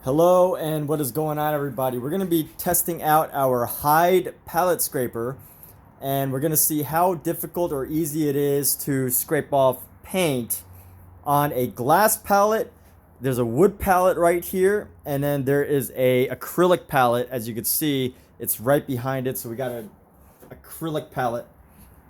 Hello and what is going on, everybody? We're going to be testing out our Hyde palette scraper, and we're going to see how difficult or easy it is to scrape off paint on a glass palette. There's a wood palette right here, and then there is a acrylic palette. As you can see, it's right behind it. So we got an acrylic palette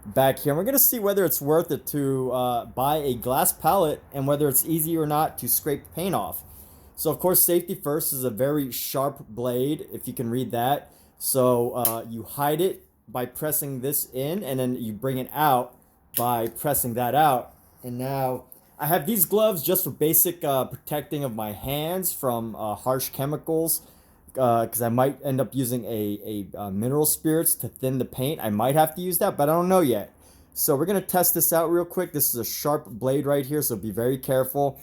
back here. And we're going to see whether it's worth it to buy a glass palette and whether it's easy or not to scrape paint off. So of course, safety first is a very sharp blade, if you can read that. So you hide it by pressing this in, and then you bring it out by pressing that out. And now I have these gloves just for basic protecting of my hands from harsh chemicals, because I might end up using a mineral spirits to thin the paint. I might have to use that, but I don't know yet. So we're gonna test this out real quick. This is a sharp blade right here, so be very careful.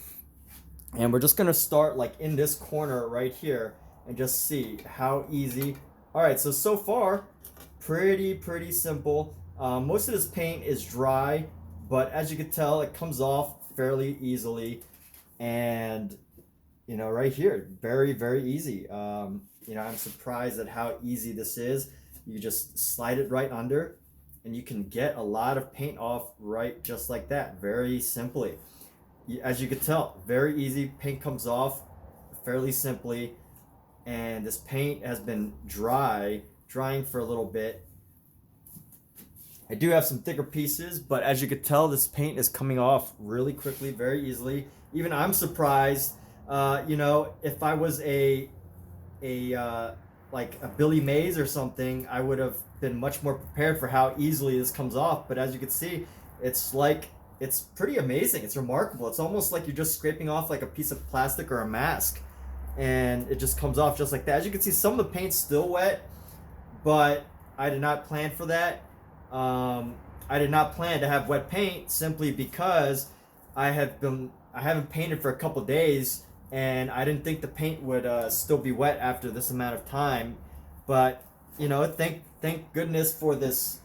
And we're just gonna start like in this corner right here and just see how easy. All right, so far, pretty simple. Most of this paint is dry, but as you can tell, it comes off fairly easily. And right here, very easy. I'm surprised at how easy this is. You just slide it right under, and you can get a lot of paint off right just like that, very simply. As you can tell, very easy. Paint comes off fairly simply, and this paint has been drying for a little bit. I do have some thicker pieces, but as you can tell, this paint is coming off really quickly, very easily. Even I'm surprised. If I was like a Billy Mays or something, I would have been much more prepared for how easily this comes off. But as you can see, it's pretty amazing. It's remarkable. It's almost like you're just scraping off like a piece of plastic or a mask, and it just comes off just like that. As you can see, some of the paint's still wet, but I did not plan for that. I did not plan to have wet paint simply because I haven't painted for a couple days, and I didn't think the paint would still be wet after this amount of time. But thank goodness for this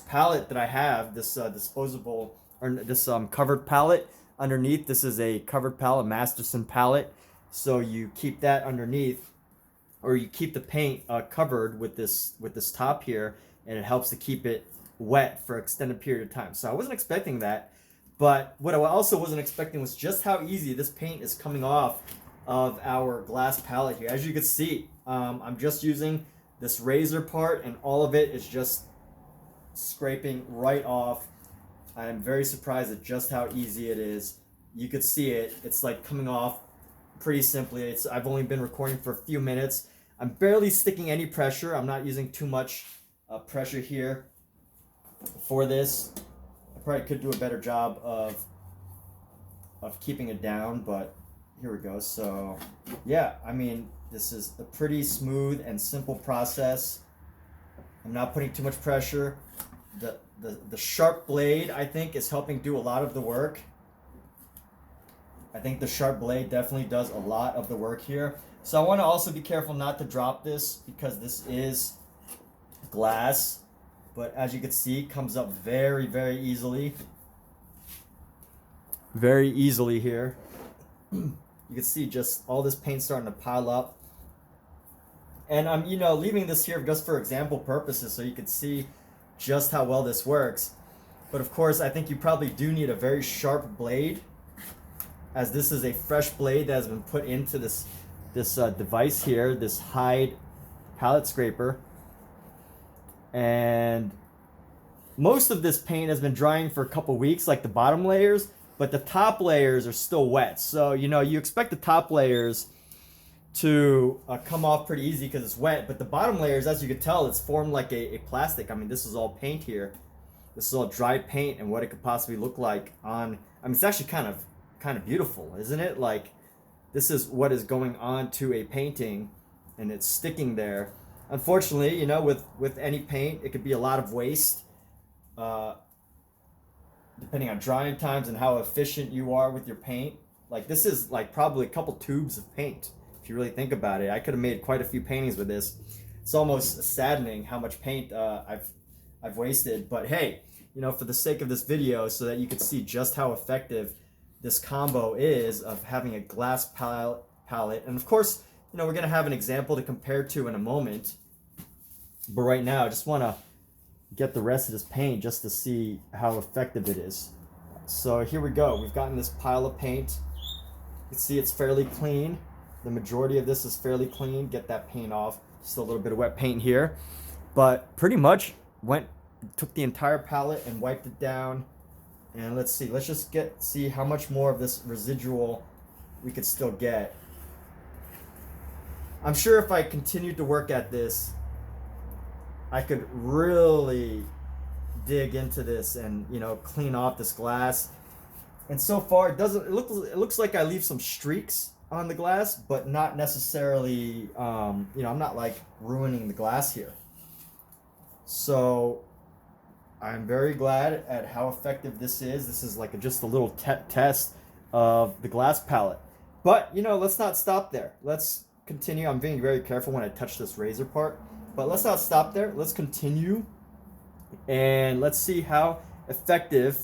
palette that I have, this disposable, or this covered palette underneath. This is a covered palette, Masterson palette. So you keep that underneath, or you keep the paint covered with this top here, and it helps to keep it wet for an extended period of time. So I wasn't expecting that, but what I also wasn't expecting was just how easy this paint is coming off of our glass palette here. As you can see, I'm just using this razor part, and all of it is just scraping right off. I'm very surprised at just how easy it is. You could see it. It's like coming off pretty simply. I've only been recording for a few minutes. I'm barely sticking any pressure. I'm not using too much pressure here for this. I probably could do a better job of keeping it down, but here we go. So yeah, I mean, this is a pretty smooth and simple process. I'm not putting too much pressure. The sharp blade, I think, is helping do a lot of the work. I think the sharp blade definitely does a lot of the work here. So I want to also be careful not to drop this, because this is glass. But as you can see, it comes up very easily. Very easily here. You can see just all this paint starting to pile up. And I'm, leaving this here just for example purposes, so you can see just how well this works. But of course, I think you probably do need a very sharp blade, as this is a fresh blade that has been put into this device here, this Hyde palette scraper. And most of this paint has been drying for a couple weeks, like the bottom layers, but the top layers are still wet. So you expect the top layers to come off pretty easy because it's wet, but the bottom layers, as you can tell, it's formed like a plastic. I mean, this is all paint here. This is all dry paint, and what it could possibly look like on. I mean, it's actually kind of beautiful, isn't it? Like, this is what is going on to a painting, and it's sticking there. Unfortunately, with any paint, it could be a lot of waste, depending on drying times and how efficient you are with your paint. Like, this is like probably a couple tubes of paint. If you really think about it, I could have made quite a few paintings with this. It's almost saddening how much paint I've wasted. But hey, for the sake of this video, so that you can see just how effective this combo is of having a glass palette. And of course, you know, we're gonna have an example to compare to in a moment. But right now, I just wanna get the rest of this paint just to see how effective it is. So here we go. We've gotten this pile of paint. You can see it's fairly clean. The majority of this is fairly clean. Get that paint off. Just a little bit of wet paint here. But pretty much took the entire palette and wiped it down. And let's see. Let's just see how much more of this residual we could still get. I'm sure if I continued to work at this, I could really dig into this and, you know, clean off this glass. And so far, it looks like I leave some streaks on the glass, but not necessarily, you know, I'm not like ruining the glass here. So I'm very glad at how effective this is. This is like just a little test of the glass palette. But, you know, let's not stop there. Let's continue. I'm being very careful when I touch this razor part. But let's not stop there. Let's continue. And let's see how effective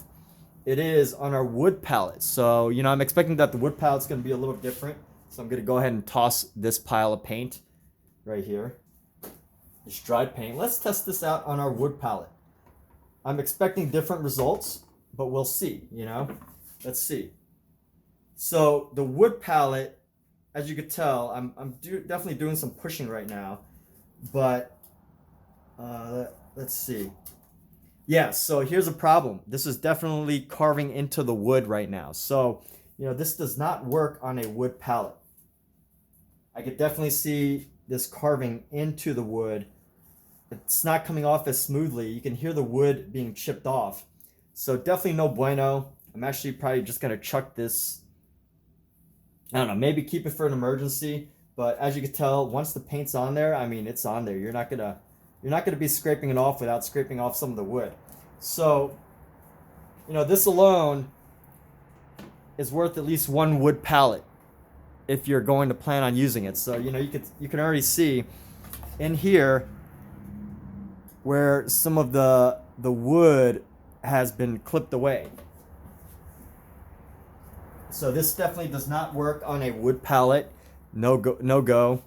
it is on our wood palette. So, you know, I'm expecting that the wood palette's going to be a little different. So I'm going to go ahead and toss this pile of paint right here. This dried paint. Let's test this out on our wood palette. I'm expecting different results, but we'll see, you know. Let's see. So the wood palette, as you could tell, I'm definitely doing some pushing right now. But let's see. Yeah, so here's a problem. This is definitely carving into the wood right now. So, you know, this does not work on a wood palette. I could definitely see this carving into the wood. It's not coming off as smoothly. You can hear the wood being chipped off. So definitely no bueno. I'm actually probably just going to chuck this. I don't know, maybe keep it for an emergency. But as you can tell, once the paint's on there, I mean, it's on there. You're not gonna be scraping it off without scraping off some of the wood. So, you know, this alone is worth at least one wood palette if you're going to plan on using it. So, you know, you can already see in here where some of the wood has been clipped away. So this definitely does not work on a wood palette. No go.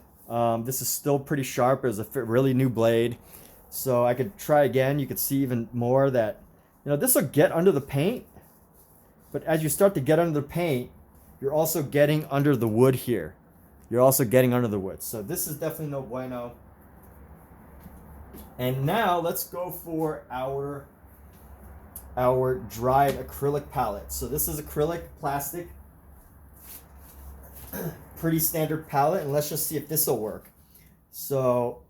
This is still pretty sharp. It's a really new blade. So I could try again. You could see even more that, you know, this will get under the paint. But as you start to get under the paint, you're also getting under the wood here. You're also getting under the wood. So this is definitely no bueno. And now let's go for our dried acrylic palette. So this is acrylic plastic. Pretty standard palette, and let's just see if this will work. So,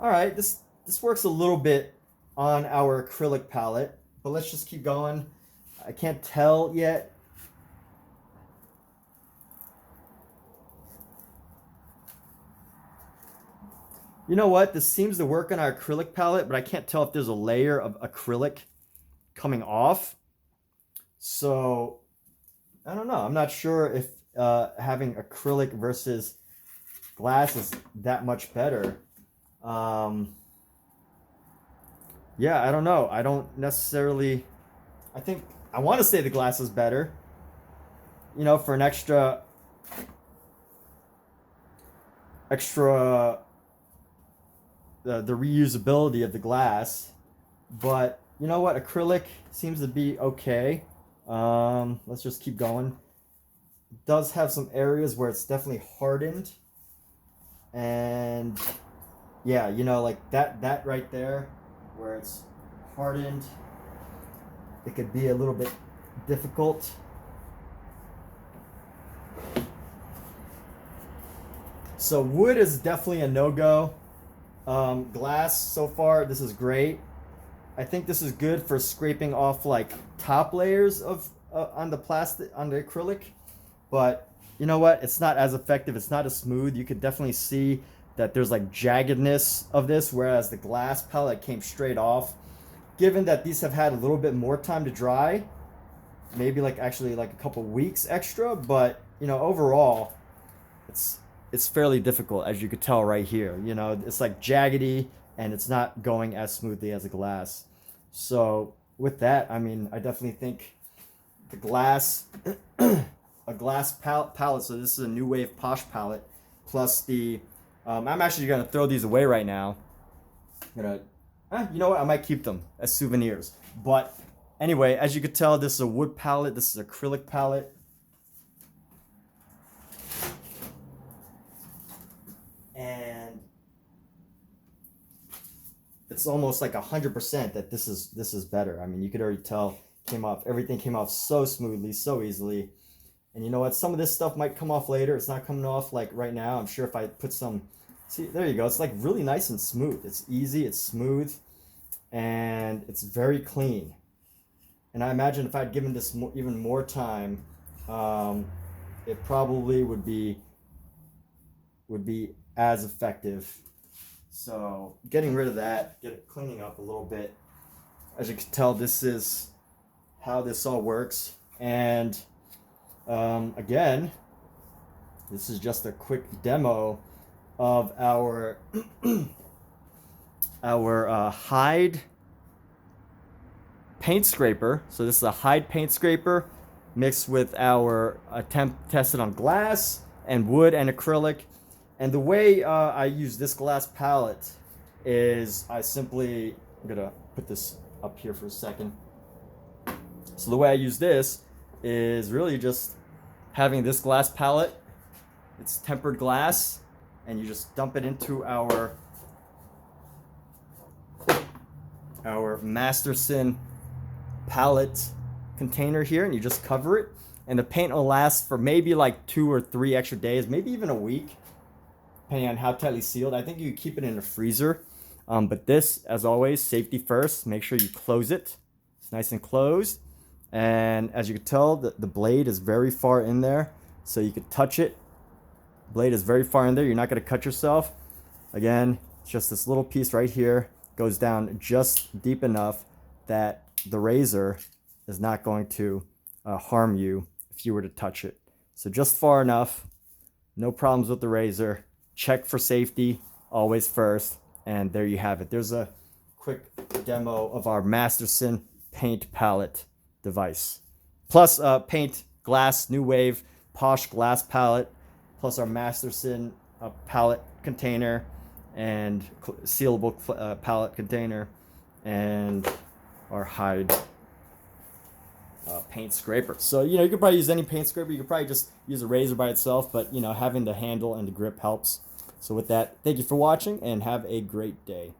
all right, this works a little bit on our acrylic palette, but let's just keep going. I can't tell yet. You know what? This seems to work on our acrylic palette, but I can't tell if there's a layer of acrylic coming off. So, I don't know. I'm not sure if having acrylic versus glass is that much better. Yeah, I don't know. I don't necessarily... I want to say the glass is better. You know, for an extra... The reusability of the glass. But, you know what? Acrylic seems to be okay. Let's just keep going. It does have some areas where it's definitely hardened. And yeah, you know, like that right there where it's hardened, it could be a little bit difficult. So wood is definitely a no-go. Glass, so far, this is great. I think this is good for scraping off like top layers of on the acrylic, but you know what? It's not as effective. It's not as smooth. You could definitely see that there's like jaggedness of this, whereas the glass palette came straight off. Given that these have had a little bit more time to dry, maybe like actually like a couple weeks extra, but you know, overall, it's fairly difficult, as you could tell right here. You know, it's like jaggedy and it's not going as smoothly as a glass. So with that, I mean, I definitely think the glass, a glass palette. So this is a New Wave POSH palette, plus the. I'm actually gonna throw these away right now. I'm gonna, you know what? I might keep them as souvenirs. But anyway, as you could tell, this is a wood palette. This is an acrylic palette. And it's almost like 100% that this is better. I mean, you could already tell everything came off so smoothly, so easily. And you know what? Some of this stuff might come off later. It's not coming off like right now. I'm sure if I put some, see, there you go. It's like really nice and smooth. It's easy, it's smooth, and it's very clean. And I imagine if I'd given this even more time, it probably would be as effective. So getting rid of that, cleaning up a little bit. As you can tell, this is how this all works. And again, this is just a quick demo of our Hyde paint scraper. So this is a Hyde paint scraper mixed with our tested on glass and wood and acrylic. And the way I use this glass palette is I'm gonna put this up here for a second. So the way I use this is really just having this glass palette. It's tempered glass, and you just dump it into our Masterson palette container here, and you just cover it. And the paint will last for maybe like 2 or 3 extra days, maybe even a week, depending on how tightly sealed. I think you could keep it in the freezer. But this, as always, safety first. Make sure you close it. It's nice and closed. And as you can tell, the blade is very far in there, so you could touch it. Blade is very far in there. You're not going to cut yourself. Again, it's just this little piece right here. Goes down just deep enough that the razor is not going to harm you if you were to touch it. So just far enough. No problems with the razor. Check for safety always first. And there you have it. There's a quick demo of our Masterson paint palette device. Plus paint glass New Wave POSH glass palette, plus our Masterson palette container and sealable palette container, and our Hyde paint scraper. So, you know, you could probably use any paint scraper. You could probably just use a razor by itself, but, you know, having the handle and the grip helps. So with that, thank you for watching and have a great day.